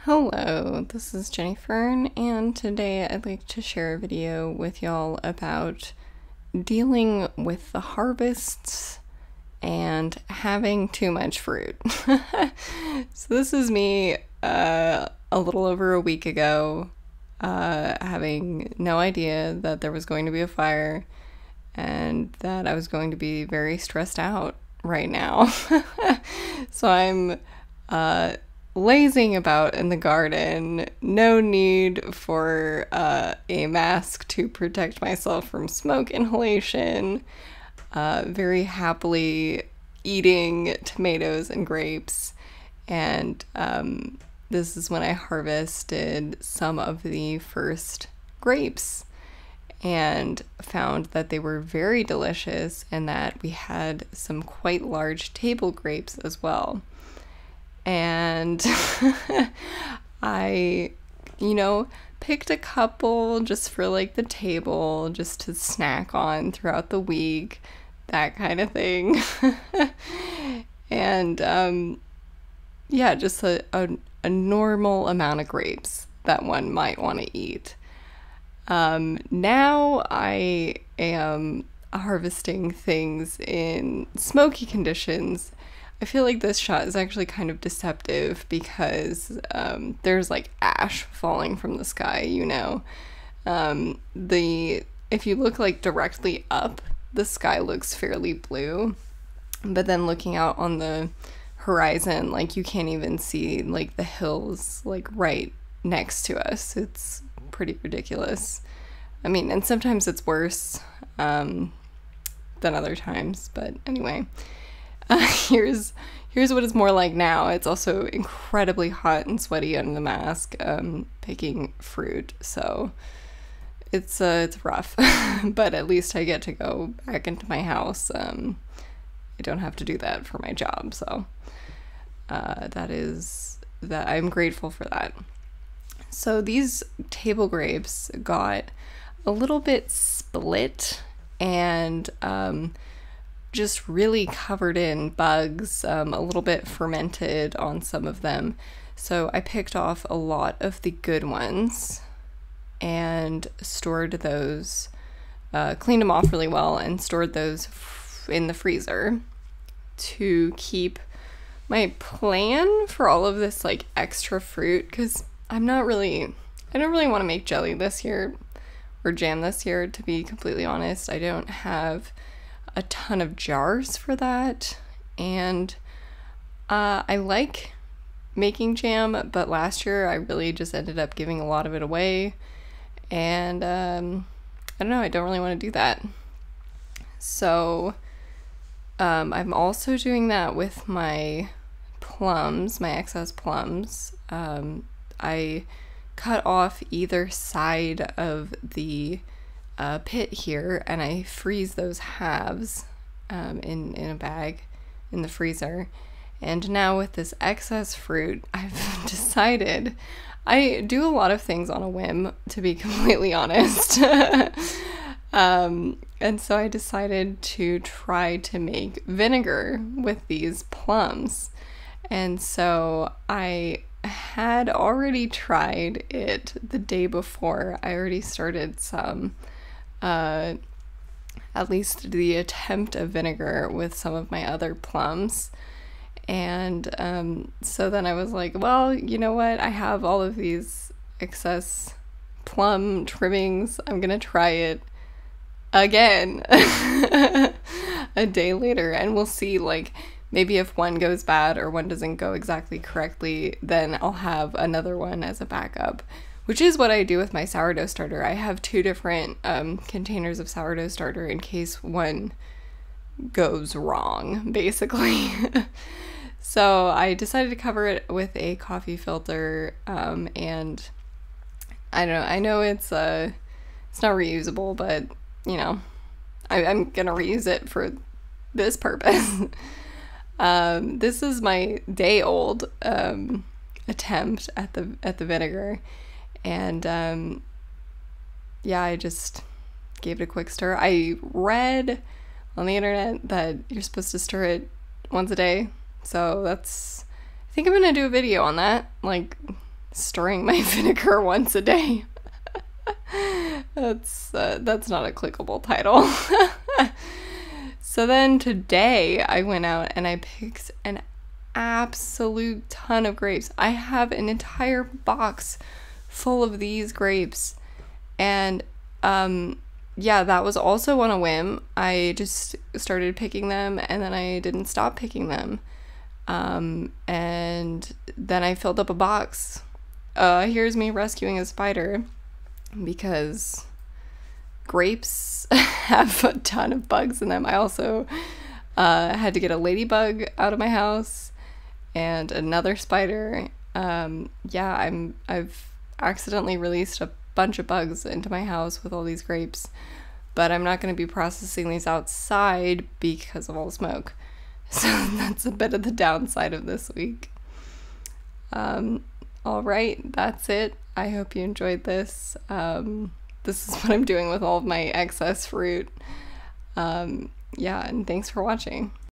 Hello, this is Fern, and today I'd like to share a video with y'all about dealing with the harvests and having too much fruit. So this is me a little over a week ago, having no idea that there was going to be a fire and that I was going to be very stressed out right now. So I'm lazing about in the garden, no need for a mask to protect myself from smoke inhalation, very happily eating tomatoes and grapes, and this is when I harvested some of the first grapes and found that they were very delicious and that we had some quite large table grapes as well. And I, picked a couple just for like the table, just to snack on throughout the week, that kind of thing. And yeah, just a normal amount of grapes that one might want to eat. Now I am harvesting things in smoky conditions. I feel like this shot is actually kind of deceptive because there's like ash falling from the sky, if you look like directly up, the sky looks fairly blue, but then looking out on the horizon, like you can't even see like the hills like right next to us. It's pretty ridiculous. I mean, and sometimes it's worse than other times, but anyway. Here's what it's more like now. It's also incredibly hot and sweaty under the mask, picking fruit, so it's rough. But at least I get to go back into my house. I don't have to do that for my job, so that I'm grateful for that. So these table grapes got a little bit split and just really covered in bugs, a little bit fermented on some of them. So I picked off a lot of the good ones and stored those, cleaned them off really well and stored those in the freezer to keep my plan for all of this like extra fruit, because I don't really want to make jelly this year or jam this year, to be completely honest. I don't have a ton of jars for that, and I like making jam, but last year I really just ended up giving a lot of it away, and I don't know, I don't really want to do that. So I'm also doing that with my plums, my excess plums. I cut off either side of the pit here, and I freeze those halves in a bag in the freezer. And now with this excess fruit, I've decided I do a lot of things on a whim, to be completely honest. And so I decided to try to make vinegar with these plums. And so I had already tried it the day before. I already started some at least the attempt of vinegar with some of my other plums. And so then I was like, well, you know what? I have all of these excess plum trimmings. I'm gonna try it again a day later, and we'll see, like, maybe if one goes bad or one doesn't go exactly correctly, then I'll have another one as a backup. Which is what I do with my sourdough starter. I have two different containers of sourdough starter in case one goes wrong, basically. So I decided to cover it with a coffee filter, and I don't know, I know it's not reusable, but I'm gonna reuse it for this purpose. This is my day-old attempt at the vinegar. And yeah, I just gave it a quick stir. I read on the internet that you're supposed to stir it once a day, so I think I'm gonna do a video on that, like stirring my vinegar once a day. That's not a clickable title. So then today I went out and I picked an absolute ton of grapes. I have an entire box full of these grapes, and yeah, that was also on a whim. I just started picking them and then I didn't stop picking them. And then I filled up a box. Here's me rescuing a spider because grapes have a ton of bugs in them. I also had to get a ladybug out of my house and another spider. Yeah, I've accidentally released a bunch of bugs into my house with all these grapes, but I'm not going to be processing these outside because of all the smoke. So that's a bit of the downside of this week. All right, that's it. I hope you enjoyed this. This is what I'm doing with all of my excess fruit. Yeah, and thanks for watching.